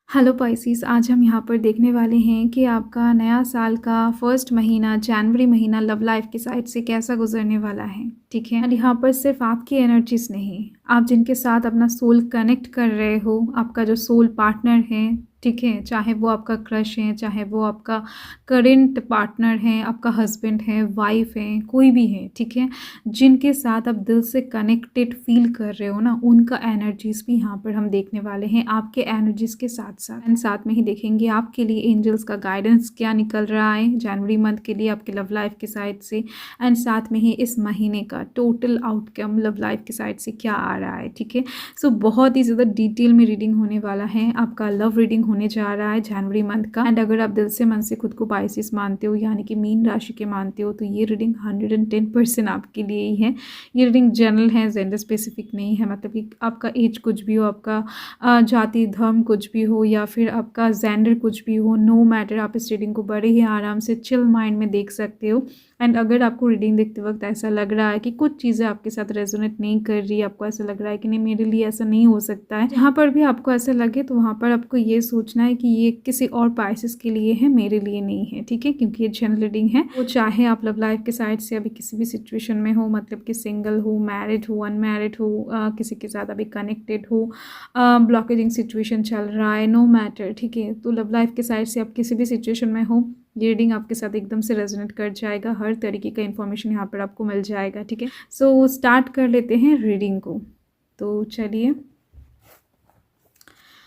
Hello Pisces, आज हम यहाँ पर देखने वाले हैं कि आपका नया साल का फर्स्ट महीना जनवरी महीना लव लाइफ की साइड से कैसा गुजरने वाला है। ठीक है, और यहाँ पर सिर्फ आपकी एनर्जीज नहीं, आप जिनके साथ अपना सोल कनेक्ट कर रहे हो, आपका जो सोल पार्टनर है, ठीक है, चाहे वो आपका क्रश है, चाहे वो आपका करेंट पार्टनर है, आपका हस्बैंड है, वाइफ है, कोई भी है, ठीक है, जिनके साथ आप दिल से कनेक्टेड फील कर रहे हो ना, उनका एनर्जीज भी यहाँ पर हम देखने वाले हैं आपके एनर्जीज के साथ साथ। एंड साथ में ही देखेंगे आपके लिए एंजल्स का गाइडेंस क्या निकल रहा है जनवरी मंथ के लिए आपके लव लाइफ की साइड से। एंड साथ में ही इस महीने का टोटल आउटकम लव लाइफ की साइड से क्या आ रहा है। ठीक है, सो बहुत ही ज़्यादा डिटेल में रीडिंग होने वाला है, आपका लव रीडिंग होने जा रहा है जनवरी मंथ का। एंड अगर आप दिल से मन से खुद को पाइसेस मानते हो, यानी कि मीन राशि के मानते हो, तो ये रीडिंग 110% आपके लिए ही है। ये रीडिंग जनरल है, जेंडर स्पेसिफिक नहीं है, मतलब कि आपका एज कुछ भी हो, आपका जाति धर्म कुछ भी हो, या फिर आपका जेंडर कुछ भी हो, नो मैटर, आप इस रीडिंग को बड़े ही आराम से चिल माइंड में देख सकते हो। एंड अगर आपको रीडिंग देखते वक्त ऐसा लग रहा है कि कुछ चीज़ें आपके साथ रेजोनेट नहीं कर रही, आपको ऐसा लग रहा है कि नहीं मेरे लिए ऐसा नहीं हो सकता है, जहाँ पर भी आपको ऐसा लगे तो वहाँ पर आपको ये सोचना है कि ये किसी और पाइसेस के लिए है, मेरे लिए नहीं है। ठीक है, क्योंकि ये जनरल रीडिंग है। वो चाहे आप लव लाइफ के साइड से अभी किसी भी सिचुएशन में हो, मतलब कि सिंगल हो, मैरिड हो, अनमैरिड हो, किसी के साथ अभी कनेक्टेड हो, ब्लॉकेजिंग सिचुएशन चल रहा है, नो मैटर। ठीक है, तो लव लाइफ के साइड से आप किसी भी सिचुएशन में हो, ये रीडिंग आपके साथ एकदम से रेजोनेट कर जाएगा। हर तरीके का इन्फॉर्मेशन यहाँ पर आपको मिल जाएगा। ठीक है, सो स्टार्ट कर लेते हैं रीडिंग को। तो चलिए,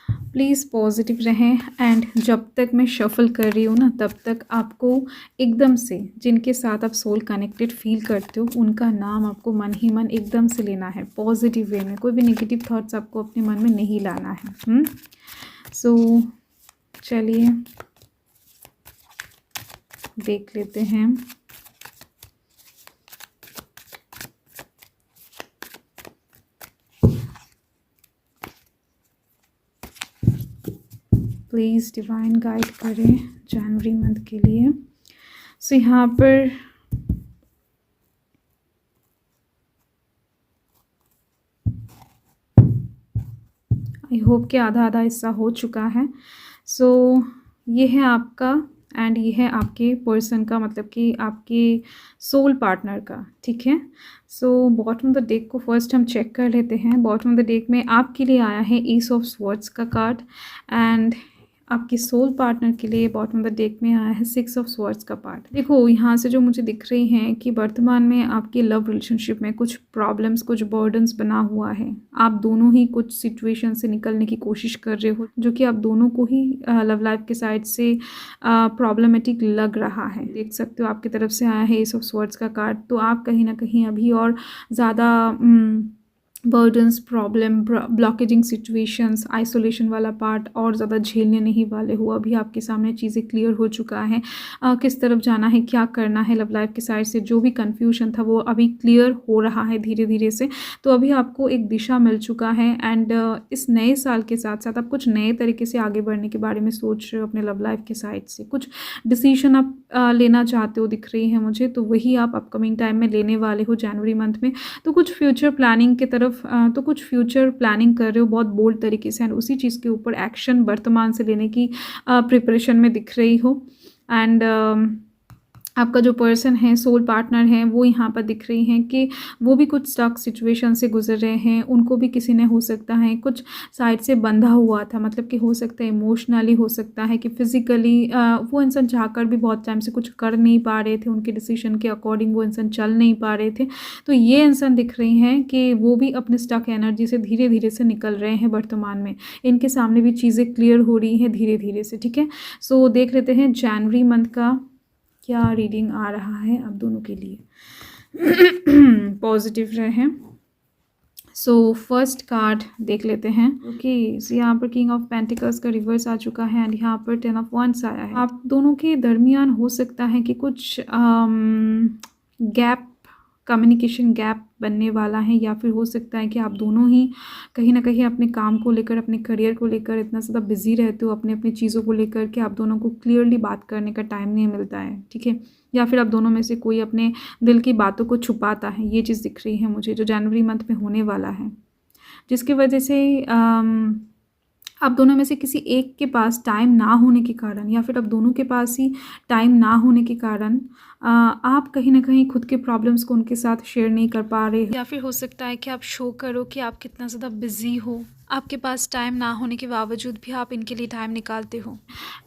प्लीज़ पॉजिटिव रहें। एंड जब तक मैं शफल कर रही हूँ ना, तब तक आपको एकदम से जिनके साथ आप सोल कनेक्टेड फील करते हो, उनका नाम आपको मन ही मन एकदम से लेना है, पॉजिटिव वे में। कोई भी नेगेटिव थॉट्स आपको अपने मन में नहीं लाना है। सो चलिए देख लेते हैं। प्लीज़ डिवाइन गाइड करें जनवरी मंथ के लिए। सो यहाँ पर आई होप कि आधा आधा हिस्सा हो चुका है। सो ये है आपका, एंड ये है आपके पर्सन का, मतलब कि आपके सोल पार्टनर का। ठीक है, so bottom of the deck को फर्स्ट हम चेक कर लेते हैं। बॉटम ऑफ द डेक में आपके लिए आया है ईस ऑफ स्वॉर्ड्स का कार्ड, एंड आपके सोल पार्टनर के लिए बॉटम ऑफ द डेक में आया है 6 ऑफ स्वॉर्ड्स का पार्ट। देखो, यहाँ से जो मुझे दिख रही हैं कि वर्तमान में आपके लव रिलेशनशिप में कुछ प्रॉब्लम्स, कुछ बर्डन्स बना हुआ है। आप दोनों ही कुछ सिचुएशन से निकलने की कोशिश कर रहे हो, जो कि आप दोनों को ही लव लाइफ के साइड से प्रॉब्लमेटिक लग रहा है। देख सकते हो आपकी तरफ से आया है एस ऑफ स्वॉर्ड्स का कार्ड। तो आप कहीं ना कहीं अभी और ज़्यादा बर्डन्स, प्रॉब्लम, ब्लॉकेजिंग सिचुएशंस, आइसोलेशन वाला पार्ट और ज़्यादा झेलने नहीं वाले हो। अभी आपके सामने चीज़ें क्लियर हो चुका है, किस तरफ जाना है, क्या करना है। लव लाइफ की साइड से जो भी कन्फ्यूजन था वो अभी क्लियर हो रहा है धीरे धीरे से। तो अभी आपको एक दिशा मिल चुका है। एंड इस नए साल के साथ साथ आप कुछ नए तरीके से आगे बढ़ने के बारे में सोच रहे हो अपने लव लाइफ की साइड से। कुछ डिसीजन आप लेना चाहते हो दिख रही है मुझे, तो वही आप अपकमिंग टाइम में लेने वाले हो जनवरी मंथ में। तो कुछ फ्यूचर प्लानिंग की तरफ तो कुछ फ्यूचर प्लानिंग कर रहे हो बहुत बोल्ड तरीके से, एंड उसी चीज़ के ऊपर एक्शन वर्तमान से लेने की प्रिपरेशन में दिख रही हो। एंड आपका जो पर्सन है, सोल पार्टनर है, वो यहाँ पर दिख रही हैं कि वो भी कुछ स्टक सिचुएशन से गुजर रहे हैं। उनको भी किसी ने हो सकता है कुछ साइड से बंधा हुआ था, मतलब कि हो सकता है इमोशनली, हो सकता है कि फिजिकली वो इंसान चाहकर भी बहुत टाइम से कुछ कर नहीं पा रहे थे, उनके डिसीजन के अकॉर्डिंग वो इंसान चल नहीं पा रहे थे। तो ये इंसान दिख रही हैं कि वो भी अपने स्टक एनर्जी से धीरे धीरे से निकल रहे हैं वर्तमान में। इनके सामने भी चीज़ें क्लियर हो रही हैं धीरे धीरे से। ठीक है, सो देख लेते हैं जनवरी मंथ का क्या रीडिंग आ रहा है आप दोनों के लिए। पॉजिटिव रहें। सो फर्स्ट कार्ड देख लेते हैं। ओके, यहाँ पर किंग ऑफ पेंटिकल्स का रिवर्स आ चुका है, एंड यहाँ पर 10 ऑफ वंड्स आया है। आप दोनों के दरमियान हो सकता है कि कुछ गैप, कम्युनिकेशन गैप बनने वाला है, या फिर हो सकता है कि आप दोनों ही कहीं ना कहीं अपने काम को लेकर, अपने करियर को लेकर इतना ज़्यादा बिजी रहते हो, अपने अपनी चीज़ों को लेकर, कि आप दोनों को क्लियरली बात करने का टाइम नहीं मिलता है। ठीक है, या फिर आप दोनों में से कोई अपने दिल की बातों को छुपाता है। ये चीज़ दिख रही है मुझे, जो जनवरी मंथ में होने वाला है, जिसकी वजह से आप दोनों में से किसी एक के पास टाइम ना होने के कारण या फिर अब दोनों के पास ही टाइम ना होने के कारण आप कहीं न कहीं खुद के प्रॉब्लम्स को उनके साथ शेयर नहीं कर पा रहे हो, या फिर हो सकता है कि आप शो करो कि आप कितना ज़्यादा बिज़ी हो। आपके पास टाइम ना होने के बावजूद भी आप इनके लिए टाइम निकालते हो,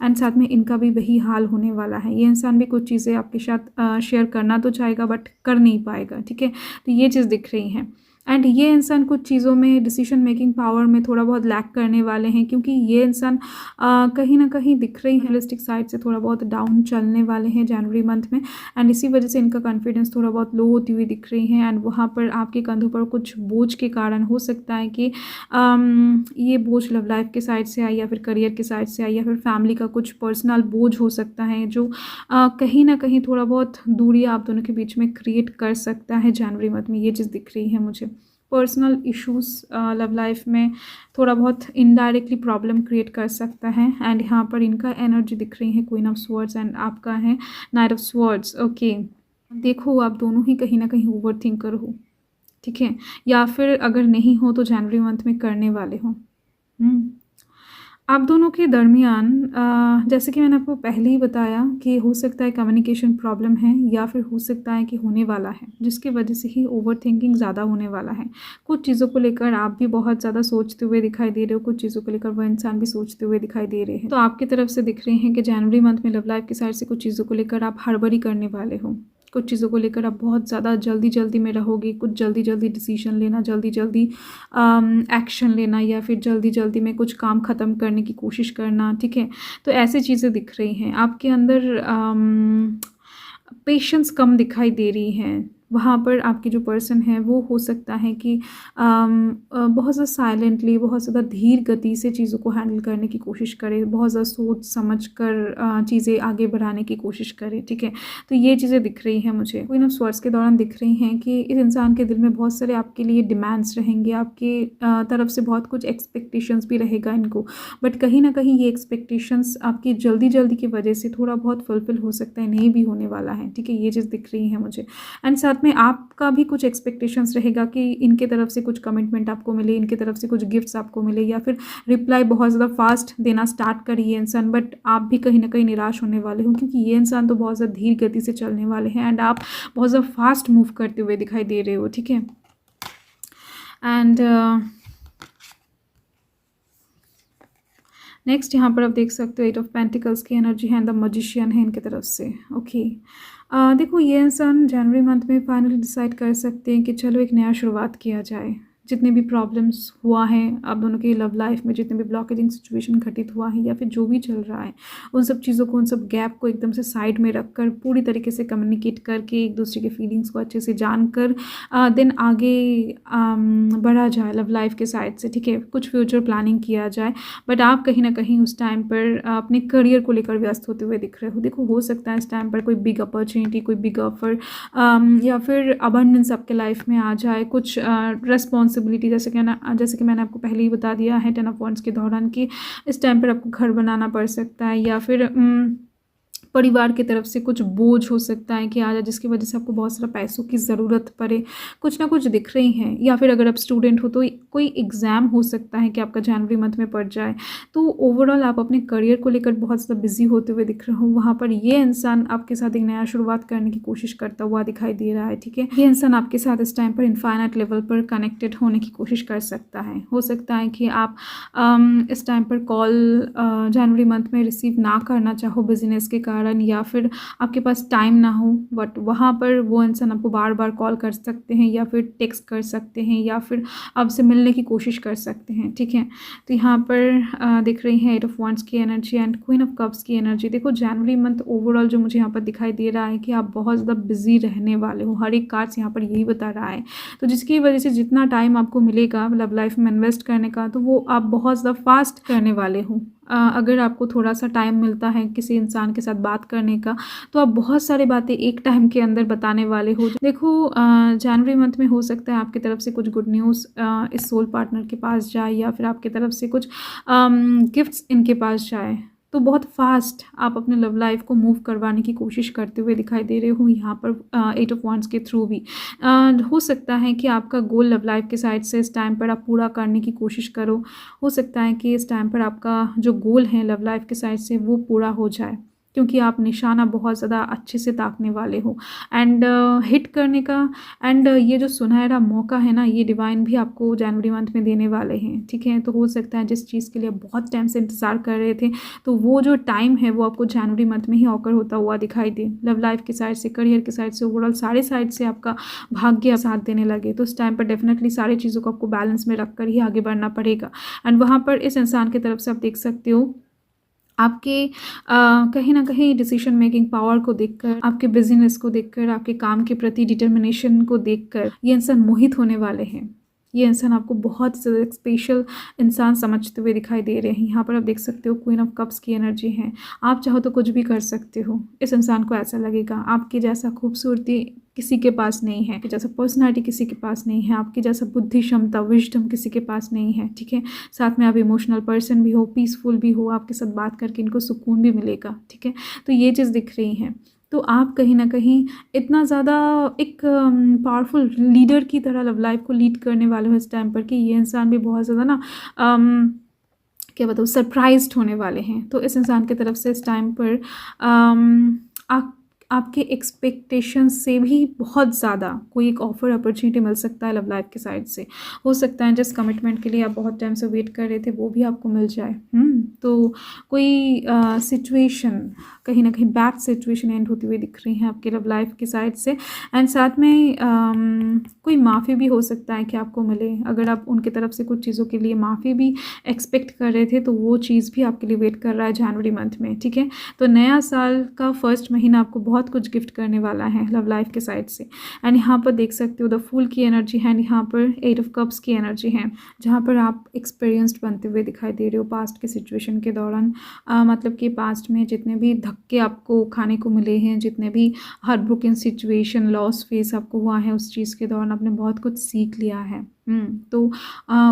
एंड साथ में इनका भी वही हाल होने वाला है। ये इंसान भी कुछ चीज़ें आपके साथ शेयर करना तो चाहेगा बट कर नहीं पाएगा, ठीक है? तो ये चीज़ दिख रही है। एंड ये इंसान कुछ चीज़ों में डिसीजन मेकिंग पावर में थोड़ा बहुत लैक करने वाले हैं, क्योंकि ये इंसान कहीं ना कहीं दिख रही है रियलिस्टिक साइड से थोड़ा बहुत डाउन चलने वाले हैं जनवरी मंथ में, एंड इसी वजह से इनका कॉन्फिडेंस थोड़ा बहुत लो होती हुई दिख रही है। एंड वहाँ पर आपके कंधों पर कुछ बोझ के कारण हो सकता है कि ये बोझ लव लाइफ के साइड से आई या फिर करियर के साइड से आई या फिर फैमिली का कुछ पर्सनल बोझ हो सकता है, जो कहीं ना कहीं थोड़ा बहुत दूरी आप दोनों के बीच में क्रिएट कर सकता है जनवरी मंथ में। ये चीज़ दिख रही है मुझे। पर्सनल इश्यूज़ लव लाइफ में थोड़ा बहुत इनडायरेक्टली प्रॉब्लम क्रिएट कर सकता है। एंड यहाँ पर इनका एनर्जी दिख रही है क्वीन ऑफ स्वॉर्ड्स एंड आपका है नाइट ऑफ स्वॉर्ड्स। ओके, देखो आप दोनों ही कहीं ना कहीं ओवर थिंकर हो, ठीक है? या फिर अगर नहीं हो तो जनवरी मंथ में करने वाले हो। आप दोनों के दरमियान जैसे कि मैंने आपको पहले ही बताया कि हो सकता है कम्युनिकेशन प्रॉब्लम है या फिर हो सकता है कि होने वाला है, जिसकी वजह से ही ओवर थिंकिंग ज़्यादा होने वाला है। कुछ चीज़ों को लेकर आप भी बहुत ज़्यादा सोचते हुए दिखाई दे रहे हो, कुछ चीज़ों को लेकर वो इंसान भी सोचते हुए दिखाई दे रहे हैं। तो आपकी तरफ से दिख रहे हैं कि जनवरी मंथ में लव लाइफ की साइड से कुछ चीज़ों को लेकर आप हड़बड़ी करने वाले हो, कुछ चीज़ों को लेकर आप बहुत ज़्यादा जल्दी जल्दी में रहोगे, कुछ जल्दी जल्दी डिसीजन लेना, जल्दी जल्दी एक्शन लेना या फिर जल्दी जल्दी में कुछ काम ख़त्म करने की कोशिश करना, ठीक है? तो ऐसी चीज़ें दिख रही हैं आपके अंदर। पेशेंस कम दिखाई दे रही है। वहाँ पर आपकी जो पर्सन है वो हो सकता है कि बहुत ज़्यादा साइलेंटली, बहुत ज़्यादा धीर गति से चीज़ों को हैंडल करने की कोशिश करे, बहुत ज़्यादा सोच समझ कर चीज़ें आगे बढ़ाने की कोशिश करे, ठीक है? तो ये चीज़ें दिख रही हैं मुझे। क्वीन ऑफ स्वॉर्ड्स के दौरान दिख रही हैं कि इस इंसान के दिल में बहुत सारे आपके लिए डिमांड्स रहेंगे, आपके तरफ से बहुत कुछ एक्सपेक्टेशंस भी रहेगा इनको, बट कहीं ना कहीं ये एक्सपेक्टेशंस आपकी जल्दी जल्दी की वजह से थोड़ा बहुत फुलफिल हो सकता है, नहीं भी होने वाला है, ठीक है? ये चीज़ दिख रही है मुझे। एंड साथ में आपका भी कुछ एक्सपेक्टेशंस रहेगा कि इनके तरफ से कुछ कमिटमेंट आपको मिले, इनके तरफ से कुछ गिफ्ट्स आपको मिले या फिर रिप्लाई बहुत ज़्यादा फास्ट देना स्टार्ट करिए इंसान, बट आप भी कहीं ना कहीं निराश होने वाले हो, क्योंकि ये इंसान तो बहुत ज़्यादा धीर गति से चलने वाले हैं एंड आप बहुत ज़्यादा फास्ट मूव करते हुए दिखाई दे रहे हो, ठीक है? एंड नेक्स्ट यहाँ पर आप देख सकते हो 8 ऑफ पेंटिकल्स की एनर्जी है एंड द मैजिशियन है इनके तरफ से। ओके, देखो ये इंसान जनवरी मंथ में फाइनली डिसाइड कर सकते हैं कि चलो एक नया शुरुआत किया जाए। जितने भी प्रॉब्लम्स हुआ है आप दोनों की लव लाइफ में, जितने भी ब्लॉकेजिंग सिचुएशन घटित हुआ है या फिर जो भी चल रहा है, उन सब चीज़ों को, उन सब गैप को एकदम से साइड में रख कर पूरी तरीके से कम्युनिकेट करके एक दूसरे के फीलिंग्स को अच्छे से जानकर देन आगे बढ़ा जाए लव लाइफ के साइड से, ठीक है? कुछ फ्यूचर प्लानिंग किया जाए, बट आप कहीं ना कहीं उस टाइम पर अपने करियर को लेकर व्यस्त होते हुए दिख रहे हो। देखो हो सकता है इस टाइम पर कोई बिग अपॉर्चुनिटी, कोई बिग ऑफर या फिर अबंडेंस आपके लाइफ में आ जाए, कुछ रिस्पॉन्सिबिलिटी, जैसे कि मैंने आपको पहले ही बता दिया है 10 ऑफ वांड्स के दौरान कि इस टाइम पर आपको घर बनाना पड़ सकता है या फिर परिवार की तरफ से कुछ बोझ हो सकता है कि आ जाए, जिसकी वजह से आपको बहुत सारा पैसों की ज़रूरत पड़े, कुछ ना कुछ दिख रही हैं। या फिर अगर आप स्टूडेंट हो तो कोई एग्ज़ाम हो सकता है कि आपका जनवरी मंथ में पड़ जाए। तो ओवरऑल आप अपने करियर को लेकर बहुत ज़्यादा बिजी होते हुए दिख रहे हो। वहाँ पर ये इंसान आपके साथ एक नया शुरुआत करने की कोशिश करता हुआ दिखाई दे रहा है, ठीक है? ये इंसान आपके साथ इस टाइम पर इनफाइनाइट लेवल पर कनेक्टेड होने की कोशिश कर सकता है। हो सकता है कि आप इस टाइम पर कॉल जनवरी मंथ में रिसीव ना करना चाहो बिजनेस के कारण, या फिर आपके पास टाइम ना हो, बट वहाँ पर वो इंसान आपको बार बार कॉल कर सकते हैं या फिर टेक्स्ट कर सकते हैं या फिर आपसे मिलने की कोशिश कर सकते हैं, ठीक है? तो यहाँ पर दिख रही है 8 ऑफ वांड्स की energy and queen of cups की एनर्जी। देखो जनवरी मंथ ओवरऑल जो मुझे यहाँ पर दिखाई दे रहा है कि आप बहुत ज़्यादा बिजी रहने वाले हो, हर एक कार्ड्स यहाँ पर यही बता रहा है। तो जिसकी वजह से जितना टाइम आपको मिलेगा लव लाइफ में इन्वेस्ट करने का, तो वो आप बहुत ज़्यादा फास्ट करने वाले हो। अगर आपको थोड़ा सा टाइम मिलता है किसी इंसान के साथ बात करने का, तो आप बहुत सारी बातें एक टाइम के अंदर बताने वाले हो। देखो जनवरी मंथ में हो सकता है आपकी तरफ से कुछ गुड न्यूज़ इस सोल पार्टनर के पास जाए या फिर आपकी तरफ से कुछ गिफ्ट्स इनके पास जाए। तो बहुत फास्ट आप अपने लव लाइफ को मूव करवाने की कोशिश करते हुए दिखाई दे रहे हो यहाँ पर 8 ऑफ वांड्स के थ्रू भी। हो सकता है कि आपका गोल लव लाइफ के साइड से इस टाइम पर आप पूरा करने की कोशिश करो। हो सकता है कि इस टाइम पर आपका जो गोल है लव लाइफ के साइड से वो पूरा हो जाए, क्योंकि आप निशाना बहुत ज़्यादा अच्छे से ताकने वाले हो एंड हिट करने का। एंड ये जो सुनहरा मौका है ना, ये डिवाइन भी आपको जनवरी मंथ में देने वाले हैं, ठीक है। तो हो सकता है जिस चीज़ के लिए बहुत टाइम से इंतज़ार कर रहे थे, तो वो जो टाइम है वो आपको जनवरी मंथ में ही ऑकर होता हुआ दिखाई दे। लव लाइफ की साइड से, करियर की साइड से, ओवरऑल सारे साइड से आपका भाग्य साथ देने लगे, तो उस टाइम पर डेफिनेटली सारी चीज़ों को आपको बैलेंस में रख कर ही आगे बढ़ना पड़ेगा। एंड वहाँ पर इस इंसान की तरफ से आप देख सकते हो आपके कहीं न कहीं डिसीजन मेकिंग पावर को देखकर, आपके बिज़नेस को देखकर, आपके काम के प्रति डिटर्मिनेशन को देखकर ये इंसान मोहित होने वाले हैं। ये इंसान आपको बहुत ज़्यादा एक स्पेशल इंसान समझते हुए दिखाई दे रहे हैं। यहाँ पर आप देख सकते हो क्वीन ऑफ कप्स की एनर्जी है। आप चाहो तो कुछ भी कर सकते हो। इस इंसान को ऐसा लगेगा आपके जैसा खूबसूरती किसी के पास नहीं है, आपके जैसा पर्सनालिटी किसी के पास नहीं है, आपकी जैसा बुद्धि क्षमता विजडम किसी के पास नहीं है, ठीक है। साथ में आप इमोशनल पर्सन भी हो, पीसफुल भी हो, आपके साथ बात करके इनको सुकून भी मिलेगा, ठीक है। तो ये चीज़ दिख रही है। तो आप कहीं न कहीं इतना ज़्यादा एक पावरफुल लीडर की तरह लव लाइफ को लीड करने वाले हो इस टाइम पर कि ये इंसान भी बहुत ज़्यादा ना क्या बताऊँ सरप्राइज्ड होने वाले हैं। तो इस इंसान की तरफ से इस टाइम पर आपके एक्सपेक्टेशन से भी बहुत ज़्यादा कोई एक ऑफ़र अपॉर्चुनिटी मिल सकता है लव लाइफ के साइड से। हो सकता है जिस कमिटमेंट के लिए आप बहुत टाइम से वेट कर रहे थे वो भी आपको मिल जाए। तो कोई सिचुएशन कहीं ना कहीं बैड सिचुएशन एंड होती हुई दिख रही है आपके लव लाइफ की साइड से। एंड साथ में कोई माफ़ी भी हो सकता है कि आपको मिले। अगर आप उनकी तरफ से कुछ चीज़ों के लिए माफ़ी भी एक्सपेक्ट कर रहे थे तो वो चीज़ भी आपके लिए वेट कर रहा है जनवरी मंथ में, ठीक है। तो नया साल का फर्स्ट महीना आपको बहुत कुछ गिफ्ट करने वाला है लव लाइफ के साइड से। एंड यहाँ पर देख सकते हो द फूल की एनर्जी है एंड यहाँ पर 8 ऑफ कप्स की एनर्जी है, जहाँ पर आप एक्सपीरियंस्ड बनते हुए दिखाई दे रहे हो पास्ट के सिचुएशन के दौरान। मतलब कि पास्ट में जितने भी धक्के आपको खाने को मिले हैं, जितने भी heart broken situation loss face आपको हुआ है, उस चीज़ के दौरान आपने बहुत कुछ सीख लिया है। तो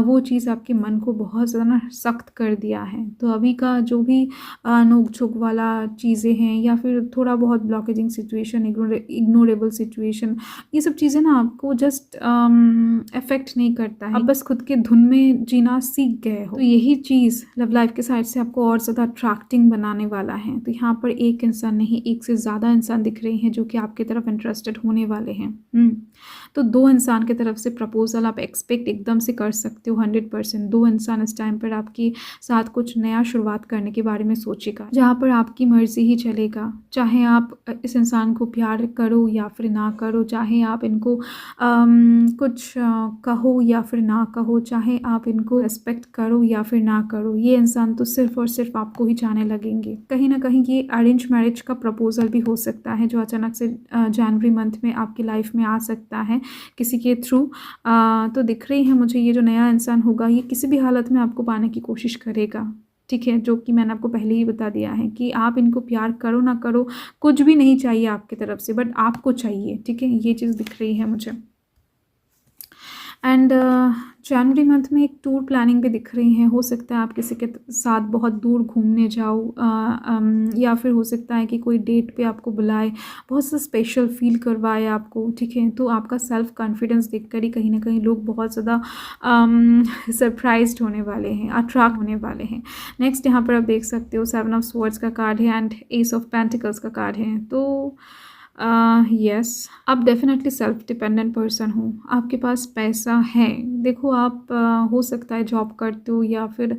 वो चीज़ आपके मन को बहुत ज़्यादा ना सख्त कर दिया है। तो अभी का जो भी नोक झोंक वाला चीज़ें हैं या फिर थोड़ा बहुत ब्लॉकेजिंग सिचुएशन, इग्नोरेबल सिचुएशन, ये सब चीज़ें ना आपको जस्ट अफेक्ट नहीं करता है। आप बस खुद के धुन में जीना सीख गए हो। तो यही चीज़ लव लाइफ के साइड से आपको और ज़्यादा अट्रैक्टिंग बनाने वाला है। तो यहाँ पर एक इंसान नहीं, एक से ज़्यादा इंसान दिख रहे हैं जो कि आपकी तरफ इंटरेस्टेड होने वाले हैं। तो 2 इंसान की तरफ से प्रपोजल आप एक्सपेक्ट एकदम से कर सकते हो 100%। 2 इंसान इस टाइम पर आपके साथ कुछ नया शुरुआत करने के बारे में सोचेगा, जहाँ पर आपकी मर्जी ही चलेगा। चाहे आप इस इंसान को प्यार करो या फिर ना करो, चाहे आप इनको कुछ कहो या फिर ना कहो, चाहे आप इनको रिस्पेक्ट करो या फिर ना करो, ये इंसान तो सिर्फ और सिर्फ आपको ही चाहने लगेंगे। कहीं ना कहीं ये अरेंज मैरिज का प्रपोजल भी हो सकता है जो अचानक से जनवरी मंथ में आपकी लाइफ में आ सकता है किसी के थ्रू। तो दिख रही है मुझे ये जो नया इंसान होगा ये किसी भी हालत में आपको पाने की कोशिश करेगा, ठीक है। जो कि मैंने आपको पहले ही बता दिया है कि आप इनको प्यार करो ना करो, कुछ भी नहीं चाहिए आपकी तरफ से, बट आपको चाहिए, ठीक है। ये चीज़ दिख रही है मुझे। एंड जनवरी मंथ में एक टूर प्लानिंग भी दिख रही है। हो सकता है आप किसी के साथ बहुत दूर घूमने जाओ, या फिर हो सकता है कि कोई डेट पे आपको बुलाए, बहुत सा स्पेशल फील करवाए आपको, ठीक है। तो आपका सेल्फ कॉन्फिडेंस देखकर ही कहीं ना कहीं लोग बहुत ज़्यादा सरप्राइज्ड होने वाले हैं, अट्रैक्ट होने वाले हैं। नेक्स्ट यहाँ पर आप देख सकते हो 7 ऑफ स्वॉर्ड्स का कार्ड है एंड एस ऑफ पेंटिकल्स का कार्ड है। तो यस, आप डेफिनेटली सेल्फ डिपेंडेंट पर्सन हो, आपके पास पैसा है। देखो आप हो सकता है जॉब करते हो या फिर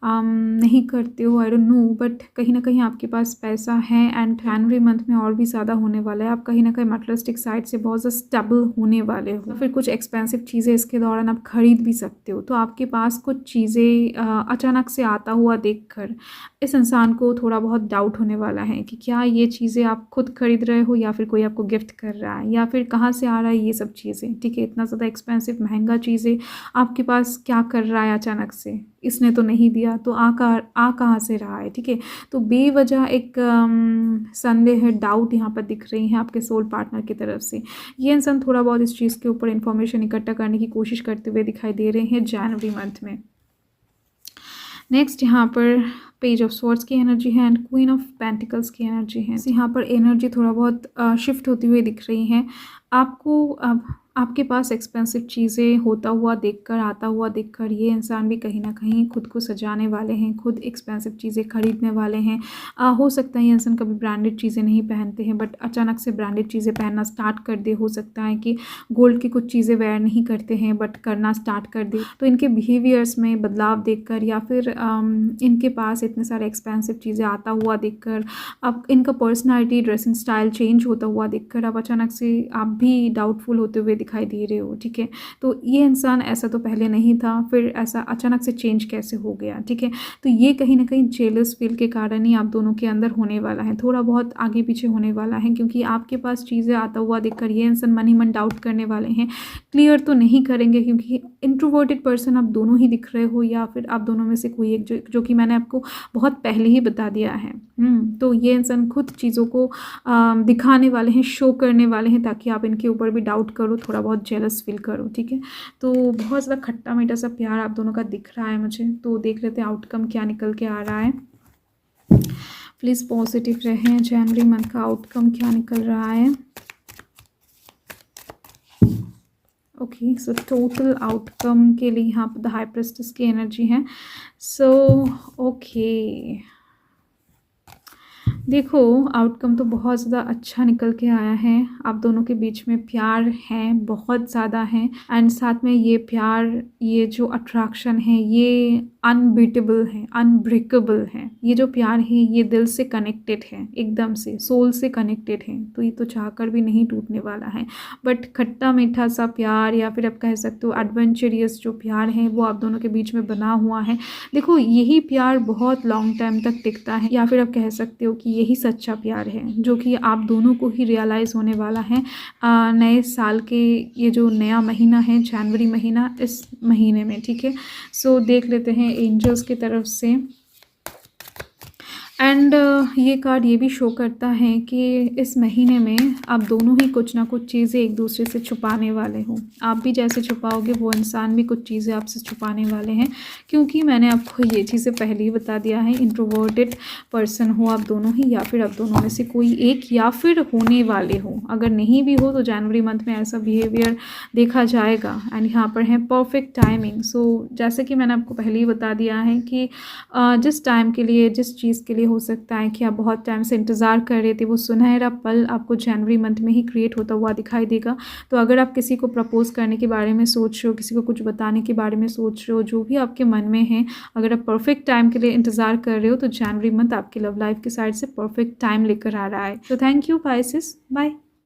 नहीं करते हो, आई डोंट नो, बट कहीं ना कहीं आपके पास पैसा है। एंड जनवरी मंथ में और भी ज़्यादा होने वाला है। आप कहीं ना कहीं मटेरियलिस्टिक साइड से बहुत ज़्यादा स्टेबल होने वाले हो, फिर कुछ एक्सपेंसिव चीज़ें इसके दौरान आप खरीद भी सकते हो। तो आपके पास कुछ चीज़ें अचानक से आता हुआ देखकर इस इंसान को थोड़ा बहुत डाउट होने वाला है कि क्या ये चीज़ें आप खुद खरीद रहे हो या फिर कोई आपको गिफ्ट कर रहा है, या फिर कहाँ से आ रहा है ये सब चीज़ें, ठीक है। इतना ज़्यादा एक्सपेंसिव महंगा चीज़ें आपके पास क्या कर रहा है अचानक से, इसने तो नहीं दिया, तो आ कहाँ से रहा है, ठीक है। तो बेवजह एक संदेह, डाउट यहाँ पर दिख रही है आपके सोल पार्टनर की तरफ से। ये इंसान थोड़ा बहुत इस चीज़ के ऊपर इन्फॉर्मेशन इकट्ठा करने की कोशिश करते हुए दिखाई दे रहे हैं जनवरी मंथ में। नेक्स्ट यहाँ पर पेज ऑफ स्वॉर्ड्स की एनर्जी है एंड क्वीन ऑफ पेंटिकल्स की एनर्जी है। यहाँ पर एनर्जी थोड़ा बहुत शिफ्ट होती हुई दिख रही है। आपको अब आपके पास एक्सपेंसिव चीज़ें होता हुआ देखकर, आता हुआ देखकर ये इंसान भी कहीं ना कहीं खुद को सजाने वाले हैं, खुद एक्सपेंसिव चीज़ें खरीदने वाले हैं। हो सकता है ये इंसान कभी ब्रांडेड चीज़ें नहीं पहनते हैं बट अचानक से ब्रांडेड चीज़ें पहनना स्टार्ट कर दे। हो सकता है कि गोल्ड की कुछ चीज़ें वेयर नहीं करते हैं बट करना स्टार्ट कर दे। तो इनके बिहेवियर्स में बदलाव देखकर या फिर इनके पास इतने सारे एक्सपेंसिव चीज़ें आता हुआ देखकर, अब इनका पर्सनालिटी, ड्रेसिंग स्टाइल चेंज होता हुआ देखकर अब अचानक से आप भी डाउटफुल होते हुए दिखाई दे रहे हो। ठीक है, तो ये इंसान ऐसा तो पहले नहीं था, फिर ऐसा अचानक से चेंज कैसे हो गया। ठीक है, तो ये कहीं ना कहीं जेलस फील के कारण ही आप दोनों के अंदर होने वाला है, थोड़ा बहुत आगे पीछे होने वाला है, क्योंकि आपके पास चीज़ें आता हुआ देखकर ये इंसान मन ही मन डाउट करने वाले हैं। क्लियर तो नहीं करेंगे क्योंकि इंट्रोवर्टेड पर्सन आप दोनों ही दिख रहे हो, या फिर आप दोनों में से कोई एक, जो कि मैंने आपको बहुत पहले ही बता दिया है। तो ये इंसान खुद चीज़ों को दिखाने वाले हैं, शो करने वाले हैं, ताकि आप इनके ऊपर भी डाउट करो, थोड़ा बहुत जेलस फील करो। ठीक है, तो बहुत ज़्यादा खट्टा मीठा सा प्यार आप दोनों का दिख रहा है मुझे। तो देख लेते हैं आउटकम क्या निकल के आ रहा है। प्लीज़ पॉजिटिव रहें। जनवरी मंथ का आउटकम क्या निकल रहा है। ओके, सो टोटल आउटकम के लिए यहाँ पर द हाई प्रेस्टिस की एनर्जी है। सो ओके, देखो आउटकम तो बहुत ज़्यादा अच्छा निकल के आया है। आप दोनों के बीच में प्यार है, बहुत ज़्यादा है, एंड साथ में ये प्यार, ये जो अट्रैक्शन है ये अनबीटेबल है, अनब्रेकेबल है। ये जो प्यार है ये दिल से कनेक्टेड है, एकदम से सोल से कनेक्टेड है। तो ये तो चाहकर भी नहीं टूटने वाला है। बट खट्टा मीठा सा प्यार, या फिर आप कह सकते हो एडवेंचरियस जो प्यार है वो आप दोनों के बीच में बना हुआ है। देखो यही प्यार बहुत लॉन्ग टाइम तक टिकता है, या फिर आप कह सकते हो कि यही सच्चा प्यार है जो कि आप दोनों को ही रियलाइज़ होने वाला है नए साल के, ये जो नया महीना है जनवरी महीना, इस महीने में। ठीक है, सो देख लेते हैं एंजल्स की तरफ से। एंड ये कार्ड ये भी शो करता है कि इस महीने में आप दोनों ही कुछ ना कुछ चीज़ें एक दूसरे से छुपाने वाले हो। आप भी जैसे छुपाओगे वो इंसान भी कुछ चीज़ें आपसे छुपाने वाले हैं, क्योंकि मैंने आपको ये चीज़ें पहले ही बता दिया है। इंट्रोवर्टेड पर्सन हो आप दोनों ही, या फिर आप दोनों में से कोई एक, या फिर होने वाले हो। अगर नहीं भी हो तो जनवरी मंथ में ऐसा बिहेवियर देखा जाएगा। एंड यहाँ पर है परफेक्ट टाइमिंग। सो जैसे कि मैंने आपको पहले ही बता दिया है कि जिस टाइम के लिए, जिस चीज़ के लिए हो सकता है कि आप बहुत टाइम से इंतज़ार कर रहे थे, वो सुनहरा पल आपको जनवरी मंथ में ही क्रिएट होता हुआ दिखाई देगा। तो अगर आप किसी को प्रपोज़ करने के बारे में सोच रहे हो, किसी को कुछ बताने के बारे में सोच रहे हो, जो भी आपके मन में है, अगर आप परफेक्ट टाइम के लिए इंतज़ार कर रहे हो तो जनवरी मंथ आपकी लव लाइफ की साइड से परफेक्ट टाइम लेकर आ रहा है। तो थैंक यू पाइसेस, बाय।